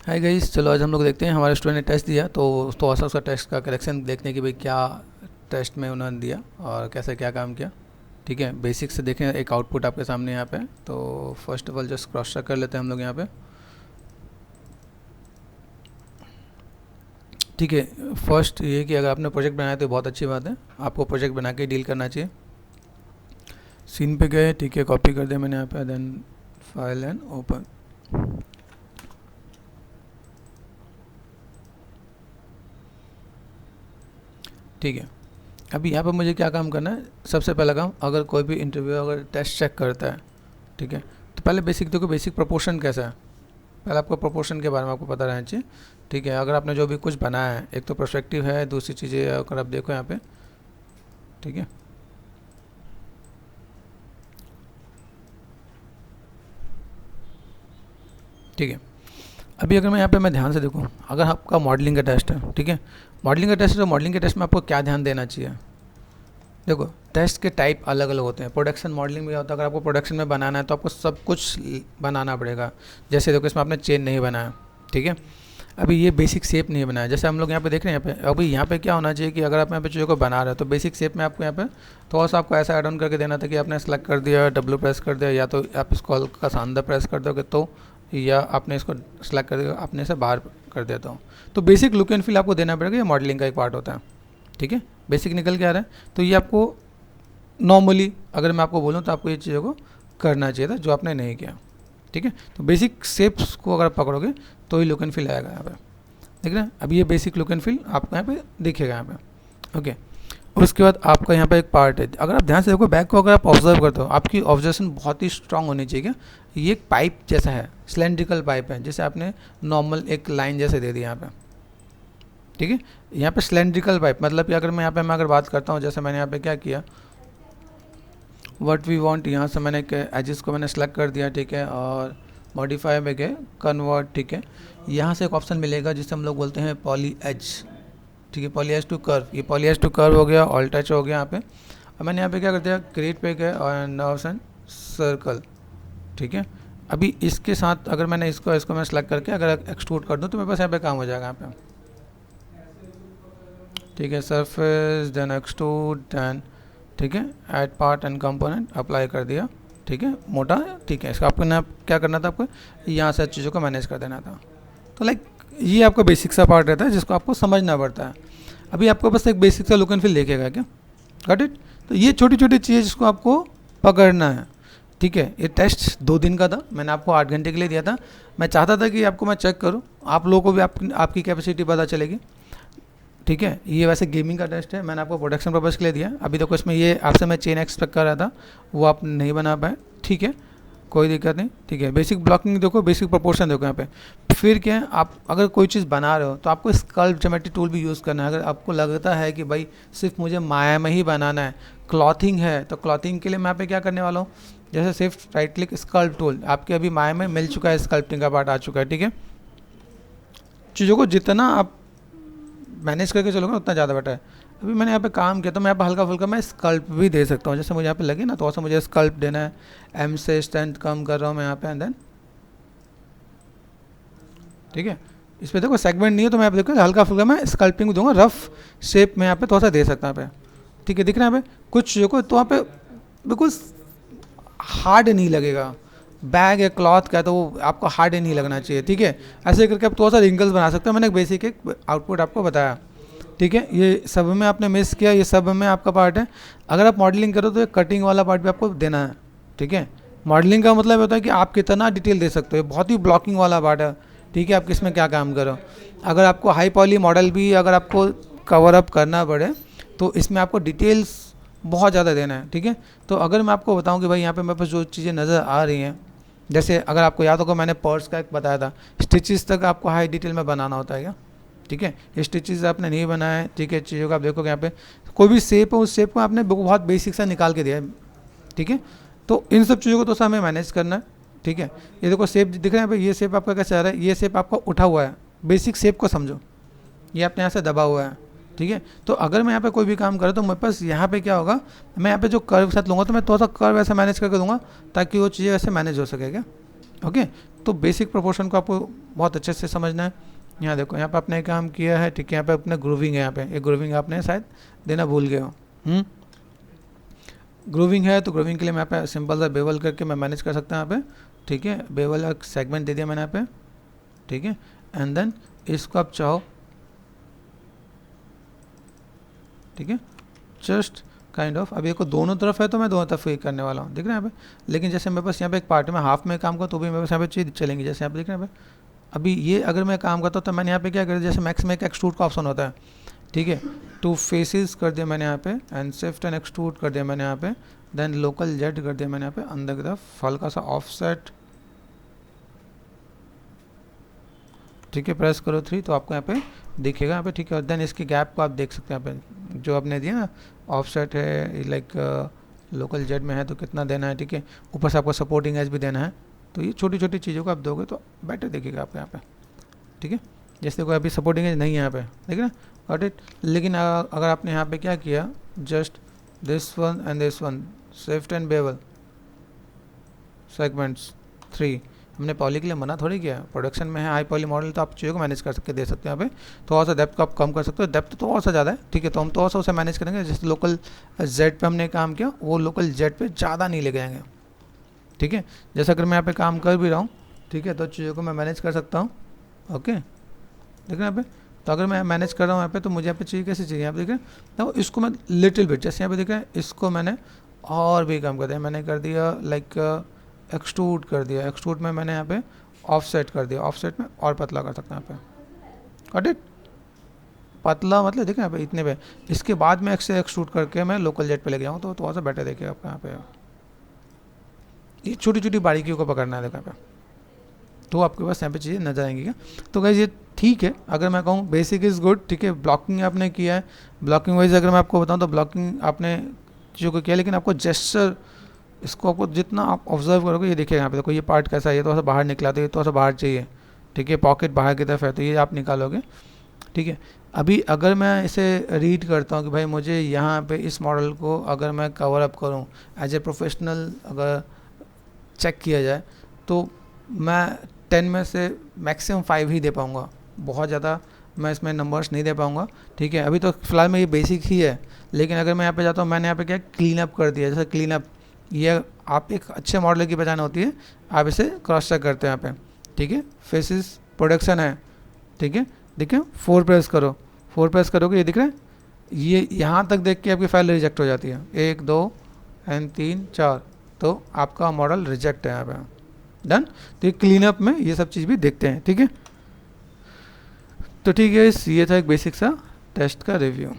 Hi guys, चलो आज हम लोग देखते हैं। हमारे स्टूडेंट ने टेस्ट दिया तो थोड़ा सा उसका टेस्ट का करेक्शन देखने की भाई क्या टेस्ट में उन्होंने दिया और कैसे क्या काम किया। ठीक है, बेसिक से देखें। एक आउटपुट आपके सामने यहाँ पे, तो first of all just cross check कर लेते हैं हम लोग यहाँ पे। ठीक है, फर्स्ट ये कि अगर आपने प्रोजेक्ट बनाया तो बहुत अच्छी बात है, आपको प्रोजेक्ट बना के डील करना चाहिए। सीन पे गए, ठीक है, कॉपी कर दिया मैंने यहाँ पे, देन फाइल एंड ओपन। ठीक है, अभी यहाँ पर मुझे क्या काम करना है। सबसे पहला काम, अगर कोई भी इंटरव्यू अगर टेस्ट चेक करता है, ठीक है, तो पहले बेसिक देखो, बेसिक प्रोपोर्शन कैसा है। पहले आपको प्रोपोर्शन के बारे में आपको पता रहना चाहिए। ठीक है, अगर आपने जो भी कुछ बनाया है, एक तो पर्सपेक्टिव है, दूसरी चीज़ें अगर आप देखो यहाँ पे, ठीक है, ठीक है। अभी अगर मैं यहाँ पे मैं ध्यान से देखूँ, अगर आपका मॉडलिंग का टेस्ट है, ठीक है, मॉडलिंग का टेस्ट है, तो मॉडलिंग के टेस्ट में आपको क्या ध्यान देना चाहिए। देखो, टेस्ट के टाइप अलग अलग होते हैं। प्रोडक्शन मॉडलिंग में होता है, अगर आपको प्रोडक्शन में बनाना है तो आपको सब कुछ बनाना पड़ेगा। जैसे देखो, इसमें आपने चेन नहीं बनाया, ठीक है, अभी ये बेसिक शेप नहीं बनाया। जैसे हम लोग यहाँ पे देख रहे हैं, यहाँ पे अभी यहाँ पे क्या होना चाहिए कि अगर आप यहाँ पे चीज़ों को बना रहे हो तो बेसिक शेप में आपको यहाँ पे थोड़ा सा आपको ऐसा ऐड ऑन करके देना था कि आपने सेलेक्ट कर दिया, डब्ल्यू प्रेस कर दिया, या तो आप इसको हल्का सा अंदर प्रेस कर दोगे तो, या आपने इसको सेलेक्ट कर दिया, आपने इसे बाहर कर देता हूँ। तो बेसिक लुक एंड फील आपको देना पड़ेगा, ये मॉडलिंग का एक पार्ट होता है। ठीक है, बेसिक निकल के आ रहा है, तो ये आपको नॉर्मली अगर मैं आपको बोलूँ तो आपको ये चीज़ों को करना चाहिए था जो आपने नहीं किया। ठीक है, तो बेसिक शेप्स को अगर आप पकड़ोगे तो ही लुक एंड फील आएगा यहाँ पे। देख रहे हैं, अभी ये बेसिक लुक एंड फील आपको यहाँ पे दिखेगा यहाँ पे। ओके, उसके बाद आपका यहाँ पे एक पार्ट है, अगर आप ध्यान से देखो बैक को, अगर आप ऑब्जर्व करते हो, आपकी ऑब्जर्वेशन बहुत ही स्ट्रांग होनी चाहिए। ये एक पाइप जैसा है, सिलेंड्रिकल पाइप है, जैसे आपने नॉर्मल एक लाइन जैसे दे दी यहाँ पे। ठीक है, यहाँ पे सिलेंड्रिकल पाइप मतलब कि अगर मैं यहाँ पे मैं अगर बात करता हूँ, जैसे मैंने यहाँ पे क्या किया, व्हाट वी वांट, यहाँ से मैंने एजेस को मैंने सेलेक्ट कर दिया, ठीक है, और मॉडिफाई में गए, कन्वर्ट, ठीक है, यहाँ से एक ऑप्शन मिलेगा जिसे हम लोग बोलते हैं पॉली एज। ठीक है, पॉली एज टू कर्व, ये पॉली एज टू कर्व हो गया, ऑल टच हो गया यहाँ पे। अब मैंने यहाँ पे क्या कर दिया, क्रिएट पे गए और नर्व्स एंड सर्कल। ठीक है, अभी इसके साथ अगर मैंने इसको मैं सेलेक्ट करके अगर एक्सट्रूड कर दूँ तो मेरे पास यहाँ पे काम हो जाएगा यहाँ पे। ठीक है, सरफेस, देन एक्सट्रूड, देन, ठीक है, add part and component, apply कर दिया। ठीक है, मोटा है, ठीक है, इसका आपको ना क्या करना था, आपको यहाँ से चीज़ों को मैनेज कर देना था। तो लाइक ये आपका बेसिक सा पार्ट रहता है जिसको आपको समझना पड़ता है। अभी आपको बस एक बेसिक सा लुक एंड फील देखेगा क्या, गॉट इट। तो ये छोटी छोटी चीज़ें जिसको आपको पकड़ना है। ठीक है, ये टेस्ट 2 दिन का था, मैंने आपको 8 घंटे के लिए दिया था। मैं चाहता था कि आपको मैं चेक करूँ, आप लोगों को भी आपकी कैपेसिटी पता चलेगी। ठीक है, ये वैसे गेमिंग का टेस्ट है, मैंने आपको प्रोडक्शन पर्पज़ के लिए दिया। अभी देखो, इसमें ये आपसे मैं चेन एक्सपेक्ट कर रहा था, वो आप नहीं बना पाए। ठीक है, कोई दिक्कत नहीं। ठीक है, बेसिक ब्लॉकिंग देखो, बेसिक प्रोपोर्शन देखो यहाँ पे। फिर क्या है, आप अगर कोई चीज़ बना रहे हो तो आपको स्कल्प ज्योमेट्री टूल भी यूज़ करना है। अगर आपको लगता है कि भाई सिर्फ मुझे माया में ही बनाना है, क्लॉथिंग है, तो क्लॉथिंग के लिए मैं यहाँ पे क्या करने वाला हूँ, जैसे सिर्फ राइट क्लिक स्कल्प टूल, आपके अभी माया में मिल चुका है, स्कल्पटिंग का पार्ट आ चुका है। ठीक है, चीज़ों को जितना आप मैनेज करके चलोगे उतना ज़्यादा बेटर है। अभी मैंने यहाँ पे काम किया तो मैं यहाँ पे हल्का फुल्का मैं स्कल्प भी दे सकता हूँ, जैसे मुझे यहाँ पे लगे ना, तो ऐसा मुझे स्कल्प देना है। एम से स्ट्रेंथ कम कर रहा हूँ मैं यहाँ पे, एंड देन, ठीक है, इस पर देखो सेगमेंट नहीं है तो मैं यहाँ पे देखो हल्का फुल्का मैं स्कल्पिंग दूंगा, रफ शेप में यहाँ पे थोड़ा सा दे सकता हूँ यहाँ पे। ठीक है, दिख रहा है यहाँ पे कुछ चीज़ों को, तो वहाँ पे बिल्कुल हार्ड नहीं लगेगा। बैग है, क्लॉथ का, तो वो आपको हार्ड नहीं लगना चाहिए। ठीक है, ऐसे करके आप थोड़ा सा रिंकल्स बना सकते हो। मैंने एक बेसिक एक आउटपुट आपको बताया। ठीक है, ये सब में आपने मिस किया, ये सब में आपका पार्ट है। अगर आप मॉडलिंग करो तो ये कटिंग वाला पार्ट भी आपको देना है। ठीक है, मॉडलिंग का मतलब होता है कि आप कितना डिटेल दे सकते हो, बहुत ही ब्लॉकिंग वाला पार्ट है। ठीक है, आप किसमें क्या काम करो, अगर आपको हाई पॉली मॉडल भी अगर आपको कवर अप करना पड़े तो इसमें आपको डिटेल्स बहुत ज़्यादा देना है। ठीक है, तो अगर मैं आपको बताऊँ कि भाई यहाँ पर मेरे पास जो चीज़ें नज़र आ रही हैं, जैसे अगर आपको याद होगा मैंने पर्स का एक बताया था, स्टिचेस तक आपको हाई डिटेल में बनाना होता है क्या। ठीक है, ये स्टिचेस आपने नहीं बनाया है। ठीक है, चीज़ों का आप देखोगे यहाँ पे कोई भी शेप है, उस शेप को आपने बहुत बेसिक सा निकाल के दिया है। ठीक है, तो इन सब चीज़ों को तो हमें मैनेज करना है। ठीक है, ये देखो शेप दिख रहा है भाई, ये शेप आपका कैसे आ रहा है, ये शेप आपका उठा हुआ है, बेसिक शेप को समझो, ये आपने यहाँ से दबा हुआ है। ठीक है, तो अगर मैं यहाँ पे कोई भी काम करूँ तो मेरे पास यहाँ पे क्या होगा, मैं यहाँ पे जो कर्व के साथ लूँगा तो मैं थोड़ा सा कर्व ऐसा मैनेज करके दूँगा ताकि वो चीज़ें ऐसे मैनेज हो सके क्या। ओके, तो बेसिक प्रोपोर्शन को आपको बहुत अच्छे से समझना है। यहाँ देखो, यहाँ पे आपने काम किया है, ठीक है, यहाँ पे अपने ग्रूविंग है, यहाँ पे एक ग्रूविंग आपने शायद देना भूल गए हो। ग्रूविंग है तो ग्रूविंग के लिए मैं यहाँ पे सिंपल सा बेवल करके मैं मैनेज कर सकता हूँ यहाँ पे, ठीक है। बेवल एक सेगमेंट दे दिया मैंने यहाँ पे, ठीक है, एंड देन इसको आप चाहो, ठीक है, जस्ट काइंड ऑफ, अभी देखो दोनों तरफ है तो मैं दोनों तरफ ही करने वाला हूँ, दिख रहा है यहाँ पे। लेकिन जैसे मेरे पास यहाँ पे एक पार्ट में हाफ में काम करूँ तो भी मेरे पास यहाँ पे चीज़ चलेंगी, जैसे यहाँ पे दिख रहा है यहाँ पे। अभी ये अगर मैं काम करता हूँ तो मैंने यहाँ पे क्या कर दिया, जैसे मैक्स में एक एक्सट्रूड का ऑप्शन होता है, ठीक है, 2 फेसेस कर दिया मैंने यहाँ पे, एंड शिफ्ट एंड एक्सट्रूड कर दिया मैंने यहाँ पे, देन लोकल जेड कर दिया मैंने यहाँ पे, अंदर की तरफ हल्का सा ऑफसेट, ठीक है, प्रेस करो 3 तो आपको यहाँ पे दिखेगा यहाँ पे, ठीक है। और देन इसकी गैप को आप देख सकते हैं यहाँ पे, जो आपने दिया ना ऑफसेट है, लाइक लोकल जेड में है तो कितना देना है, ठीक है, ऊपर से आपको सपोर्टिंग एज भी देना है। तो ये छोटी छोटी चीज़ों को आप दोगे तो बेटर दिखेगा आपको यहाँ पे, ठीक है। जैसे कोई अभी सपोर्टिंग एज नहीं है यहाँ पे, ठीक है ना, गॉट इट। लेकिन अगर आपने यहाँ पे क्या किया, just this one and this one, shift and bevel segments 3, हमने पॉली के लिए मना थोड़ी किया, प्रोडक्शन में है हाई पॉली मॉडल तो आप चीज़ों को मैनेज कर सकते दे सकते हैं यहाँ पे। थोड़ा सा डेप्थ को आप कम कर सकते हो, डेप्थ तो और सा ज़्यादा है, ठीक है, तो हम थोड़ा सा उसे मैनेज करेंगे। जैसे लोकल जेड पे हमने काम किया, वो लोकल जेड पे ज़्यादा नहीं ले जाएंगे, ठीक है। जैसे अगर मैं यहाँ पे काम कर भी रहा हूँ, ठीक है, तो चीज़ों को मैं मैनेज कर सकता हूँ, ओके, देख रहे हैं यहाँ पे। तो अगर मैं मैनेज कर रहा हूँ यहाँ पे, तो मुझे यहाँ पे चाहिए कैसे चाहिए, यहाँ पे देख रहे हैं, तो इसको मैं लिटिल बिट, जैसे यहाँ पे देख रहे हैं, इसको मैंने और भी कम कर दिया, मैंने कर दिया लाइक एक्सट्रूड कर दिया, एक्सट्रूड में मैंने यहाँ पे ऑफसेट कर दिया, ऑफसेट में और पतला कर सकते हैं यहाँ पे, गॉट इट। पतला मतलब देखें यहाँ पे इतने पे, इसके बाद में एक्सट्रूड करके मैं लोकल जेट पे लेके जाऊँ तो थोड़ा सा बेटर देखिए आपको यहाँ पे। ये छोटी छोटी बारीकियों को पकड़ना है, देखो यहाँ पे, तो आपके पास यहाँ पे चीज़ें नजर आएंगी क्या। तो गाइस ये ठीक है, अगर मैं कहूँ बेसिक इज़ गुड, ठीक है। ब्लॉकिंग आपने किया है, ब्लॉकिंग वाइज अगर मैं आपको बताऊँ तो ब्लॉकिंग आपने चीज़ों को किया, लेकिन आपको जेस्चर, इसको आपको जितना आप ऑब्जर्व करोगे, ये देखिए यहाँ पे देखो, ये पार्ट कैसा है, ये थोड़ा सा बाहर निकला तो ये थोड़ा सा बाहर चाहिए, ठीक है, पॉकेट बाहर की तरफ है तो ये आप निकालोगे, ठीक है। अभी अगर मैं इसे रीड करता हूँ कि भाई मुझे यहाँ पे इस मॉडल को अगर मैं कवर अप करूँ एज ए प्रोफेशनल, अगर चेक किया जाए तो मैं 10 में से मैक्सिमम 5 ही दे पाऊँगा, बहुत ज़्यादा मैं इसमें नंबर्स नहीं दे पाऊँगा, ठीक है। अभी तो फिलहाल में ये बेसिक ही है, लेकिन अगर मैं यहाँ पे जाता हूँ, मैंने यहाँ पे क्या क्लीन अप कर दिया, जैसे क्लीन अप, ये आप एक अच्छे मॉडल की पहचान होती है, आप इसे क्रॉस चेक करते हैं यहाँ पे, ठीक है। फेसिस प्रोडक्शन है, ठीक है, देखिए 4 प्रेस करो, 4 प्रेस करोगे, ये दिख रहा है, ये यहाँ तक देख के आपकी फाइल रिजेक्ट हो जाती है, 1 2 एंड 3 4, तो आपका मॉडल रिजेक्ट है यहाँ पे, डन। तो ये क्लीन अप में ये सब चीज़ भी देखते हैं, ठीक है। तो ठीक है, ये था एक बेसिक सा टेस्ट का रिव्यू।